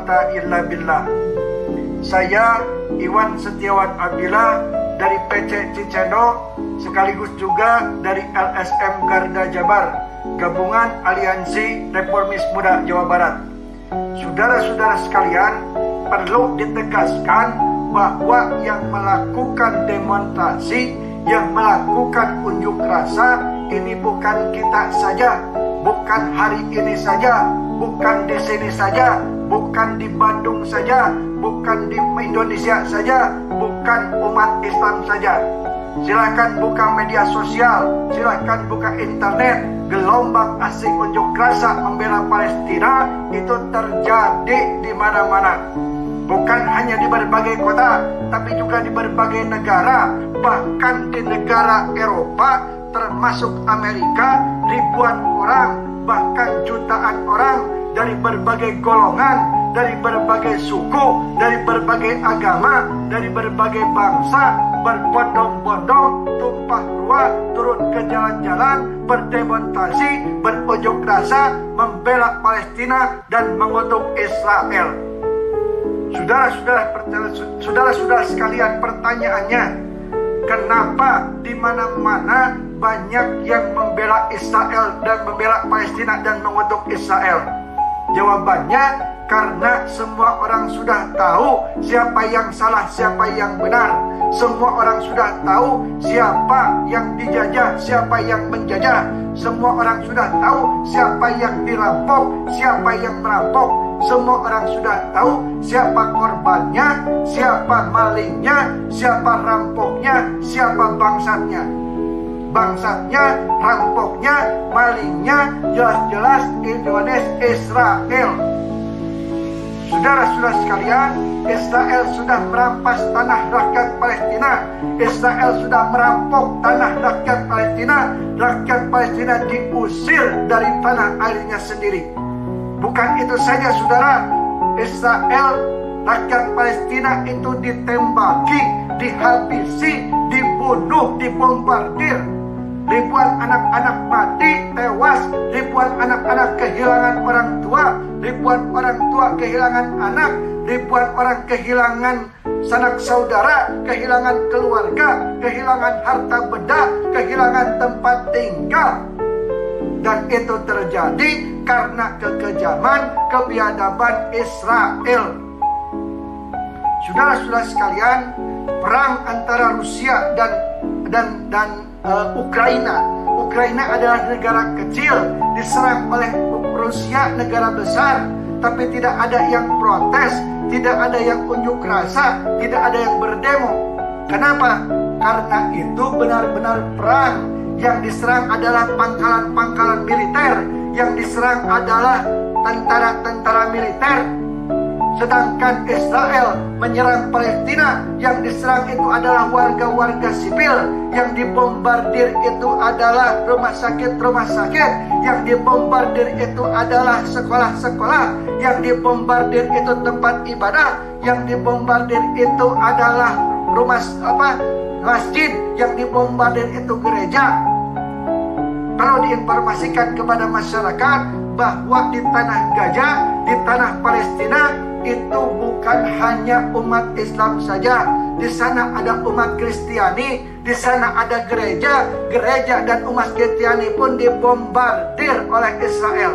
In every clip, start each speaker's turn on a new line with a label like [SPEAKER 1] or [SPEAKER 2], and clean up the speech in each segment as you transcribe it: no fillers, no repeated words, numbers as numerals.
[SPEAKER 1] quwata illa billah. Saya Iwan Setiawan Abdillah dari PC Cicendo, sekaligus juga dari LSM Garda Jabar, Gabungan Aliansi Reformis Muda Jawa Barat. Saudara-saudara sekalian, perlu ditegaskan bahwa yang melakukan demonstrasi, yang melakukan unjuk rasa, ini bukan kita saja, bukan hari ini saja, bukan di sini saja, bukan di Bandung saja, bukan di Indonesia saja, bukan umat Islam saja. Silakan buka media sosial, silakan buka internet. Gelombang aksi unjuk rasa membela Palestina itu terjadi di mana-mana. Bukan hanya di berbagai kota, tapi juga di berbagai negara. Bahkan di negara Eropa, termasuk Amerika, ribuan orang, bahkan jutaan orang dari berbagai golongan, dari berbagai suku, dari berbagai agama, dari berbagai bangsa, berbondong-bondong, tumpah ruah, turun ke jalan-jalan, berdemonstrasi, berunjuk rasa, membela Palestina dan mengutuk Israel. Saudara-saudara sekalian, pertanyaannya, kenapa di mana-mana banyak yang membela Israel dan membela Palestina dan mengutuk Israel? Jawabannya, karena semua orang sudah tahu siapa yang salah, siapa yang benar. Semua orang sudah tahu siapa yang dijajah, siapa yang menjajah. Semua orang sudah tahu siapa yang dirampok, siapa yang merampok. Semua orang sudah tahu siapa korbannya, siapa malingnya, siapa rampoknya, siapa bangsatnya. Bangsatnya, rampoknya, malingnya, jelas-jelas Indonesia, Israel. Saudara-saudara sekalian, Israel sudah merampas tanah rakyat Palestina. Israel sudah merampok tanah rakyat Palestina. Rakyat Palestina diusir dari tanah airnya sendiri. Bukan itu saja, saudara. Israel, rakyat Palestina itu ditembaki, dihabisi, dibunuh, dibombardir. Ribuan anak-anak mati, tewas. Ribuan anak-anak kehilangan orang tua. Ribuan orang tua kehilangan anak. Ribuan orang kehilangan sanak saudara, kehilangan keluarga, kehilangan harta benda, kehilangan tempat tinggal. Dan itu terjadi karena kekejaman, kebiadaban Israel. Saudara-saudara sekalian, perang antara Rusia dan Ukraina. Ukraina adalah negara kecil, diserang oleh Rusia, negara besar, tapi tidak ada yang protes, tidak ada yang unjuk rasa, tidak ada yang berdemo. Kenapa? Karena itu benar-benar perang. Yang diserang adalah pangkalan-pangkalan militer, yang diserang adalah tentara-tentara militer. Sedangkan Israel menyerang Palestina, yang diserang itu adalah warga-warga sipil, yang dibombardir itu adalah rumah sakit, yang dibombardir itu adalah sekolah-sekolah, yang dibombardir itu tempat ibadah, yang dibombardir itu adalah masjid, yang dibombardir itu gereja. Perlu diinformasikan kepada masyarakat bahwa di tanah Gaza, di tanah Palestina, itu bukan hanya umat Islam saja. Di sana ada umat Kristiani, di sana ada gereja dan umat Kristiani pun dibombardir oleh Israel.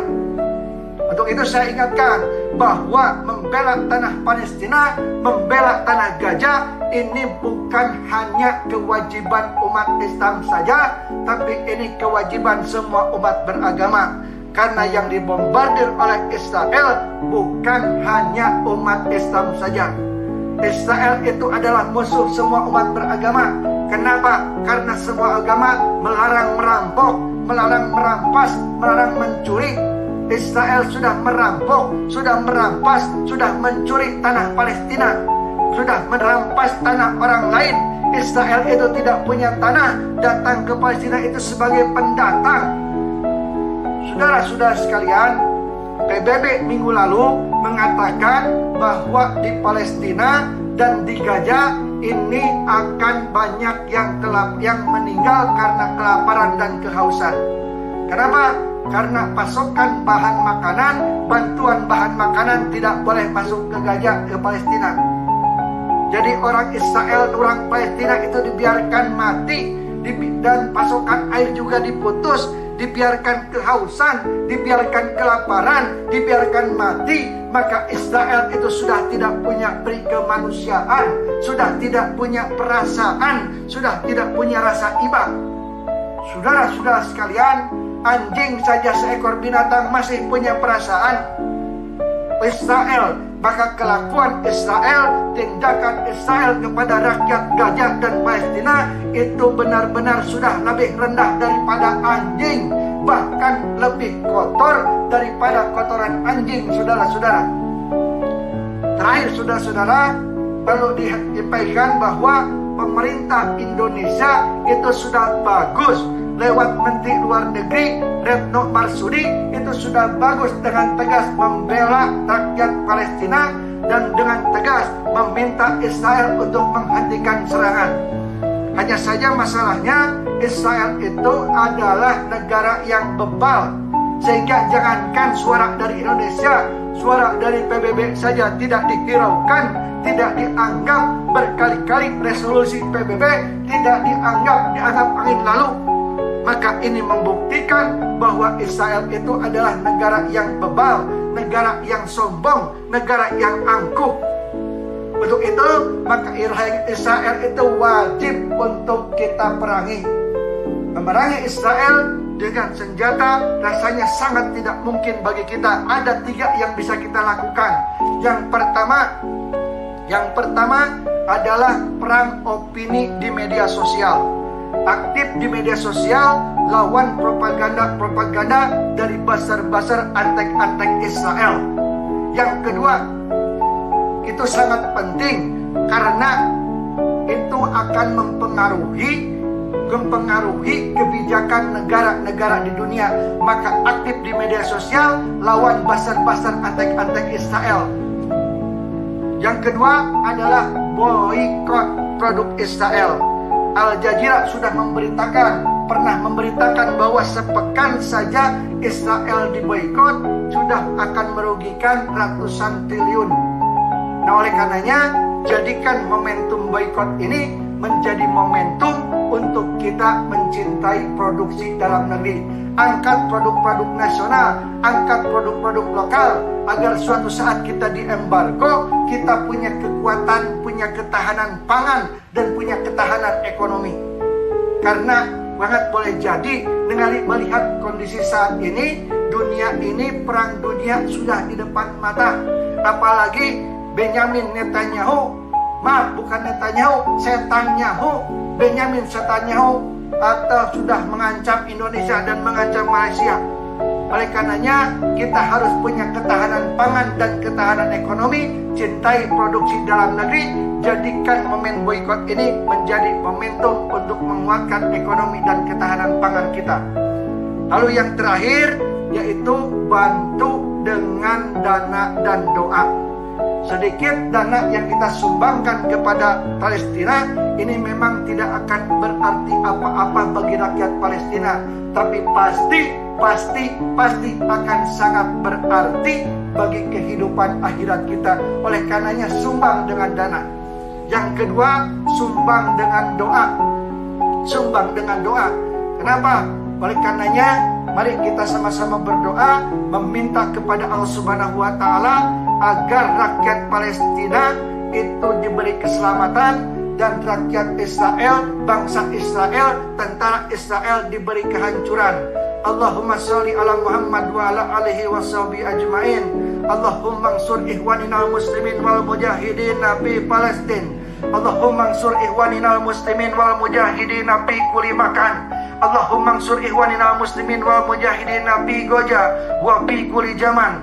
[SPEAKER 1] Untuk itu saya ingatkan bahwa membela tanah Palestina, membela tanah Gaza, ini bukan hanya kewajiban umat Islam saja, tapi ini kewajiban semua umat beragama. Karena yang dibombardir oleh Israel bukan hanya umat Islam saja. Israel itu adalah musuh semua umat beragama. Kenapa? Karena semua agama melarang merampok, melarang merampas, melarang mencuri. Israel sudah merampok, sudah merampas, sudah mencuri tanah Palestina, sudah merampas tanah orang lain. Israel itu tidak punya tanah, datang ke Palestina itu sebagai pendatang. Saudara-saudara sekalian, PBB minggu lalu mengatakan bahwa di Palestina dan di Gaza ini akan banyak yang meninggal karena kelaparan dan kehausan. Kenapa? karena pasokan bahan makanan, bantuan bahan makanan tidak boleh masuk ke Gaza, ke Palestina. Jadi orang Israel, orang Palestina itu dibiarkan mati, dan pasokan air juga diputus, dibiarkan kehausan, dibiarkan kelaparan, dibiarkan mati. Maka Israel itu sudah tidak punya peri kemanusiaan, sudah tidak punya perasaan, sudah tidak punya rasa iba. Saudara-saudara sekalian, anjing saja seekor binatang masih punya perasaan. Israel, maka kelakuan Israel, tindakan Israel kepada rakyat Gaza dan Palestina itu benar-benar sudah lebih rendah daripada anjing, bahkan lebih kotor daripada kotoran anjing, saudara-saudara. Terakhir, saudara-saudara, perlu disampaikan bahwa pemerintah Indonesia itu sudah bagus lewat Menteri Luar Negeri Retno Marsudi, itu sudah bagus dengan tegas membela rakyat Palestina dan dengan tegas meminta Israel untuk menghentikan serangan. Hanya saja masalahnya Israel itu adalah negara yang bebal, sehingga jangankan suara dari Indonesia, suara dari PBB saja tidak dihiraukan, tidak dianggap. Berkali-kali resolusi PBB tidak dianggap angin lalu. Maka ini membuktikan bahwa Israel itu adalah negara yang bebal, negara yang sombong, negara yang angkuh. Untuk itu, maka Israel itu wajib untuk kita perangi. Memerangi Israel dengan senjata rasanya sangat tidak mungkin bagi kita. Ada 3 yang bisa kita lakukan. Yang pertama adalah perang opini di media sosial. Aktif di media sosial, lawan propaganda dari basar-basar antek-antek Israel. Yang kedua, itu sangat penting karena itu akan mempengaruhi kebijakan negara-negara di dunia. Maka aktif di media sosial, lawan basar-basar antek-antek Israel. Yang kedua adalah boikot produk Israel. Al Jazeera sudah pernah memberitakan bahwa sepekan saja Israel diboikot sudah akan merugikan ratusan triliun. Nah, oleh karenanya, jadikan momentum boikot ini menjadi momentum untuk kita mencintai produksi dalam negeri. Angkat produk-produk nasional, angkat produk-produk lokal, agar suatu saat kita diembargo, kita punya kekuatan, punya ketahanan pangan, dan punya ketahanan ekonomi. Karena banget boleh jadi dengan melihat kondisi saat ini, dunia ini, perang dunia sudah di depan mata. Apalagi Benyamin Netanyahu, Benyamin Netanyahu atau sudah mengancam Indonesia dan mengancam Malaysia. Oleh karenanya, kita harus punya ketahanan pangan dan ketahanan ekonomi, cintai produksi dalam negeri, jadikan momen boikot ini menjadi momentum untuk menguatkan ekonomi dan ketahanan pangan kita. Lalu yang terakhir, yaitu bantu dengan dana dan doa. Sedikit dana yang kita sumbangkan kepada Palestina ini memang tidak akan berarti apa-apa bagi rakyat Palestina, tapi pasti akan sangat berarti bagi kehidupan akhirat kita. Oleh karenanya, sumbang dengan dana. Yang kedua, sumbang dengan doa. Kenapa? Oleh karenanya, mari kita sama-sama berdoa meminta kepada Allah Subhanahu wa taala agar rakyat Palestina itu diberi keselamatan dan rakyat Israel, bangsa Israel, tentara Israel diberi kehancuran. Allahumma sholli ala Muhammad wa ala alihi washabihi ajmain. Allahumma ansur ikhwanina muslimin wal mujahidin fi Palestin. Allahumma ansur ikhwanina muslimin wal mujahidin fi kulli makan. Allahumma ansur ikhwanina muslimin wal mujahidin fi Gaza wa fi kulli zaman.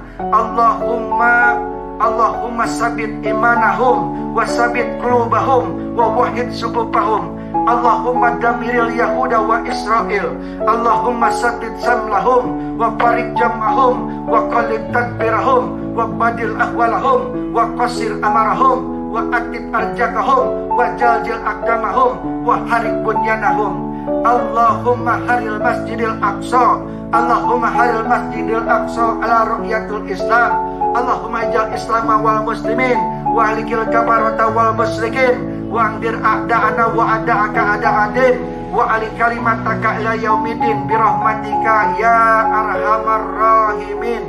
[SPEAKER 1] Allahumma sabit imanahum wa sabit qulubahum wa wahid subupahum. Allahumma damiril Yahuda wa Israel. Allahumma saddid samlahum wa farik jam'ahum wa qallib tadbirahum wa badil ahwalahum wa qasir amarahum wa atib arjakahum wa jaljil akdamahum wa harik bunyanahum. Allahumma haril masjidil aqsa, Allahumma haril masjidil aqsa ala ru'yatul Islam, Allahumma ijal islama wal muslimin wa alikil kabarata wal musyrikin wa angdir a'da'ana wa a'da'aka a'da'adin wa alik kalimataka ila yaumidin birahmatika ya arhamar rahimin.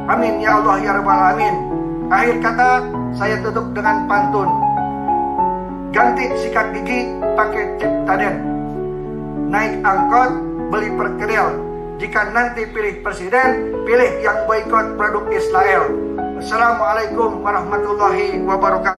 [SPEAKER 1] Amin ya Allah ya rabbal alamin. Akhir kata saya tutup dengan pantun. Ganti sikat gigi pakai Ciptaden, naik angkot beli perkedel. Jika nanti pilih presiden, pilih yang boikot produk Israel. Assalamualaikum warahmatullahi wabarakatuh.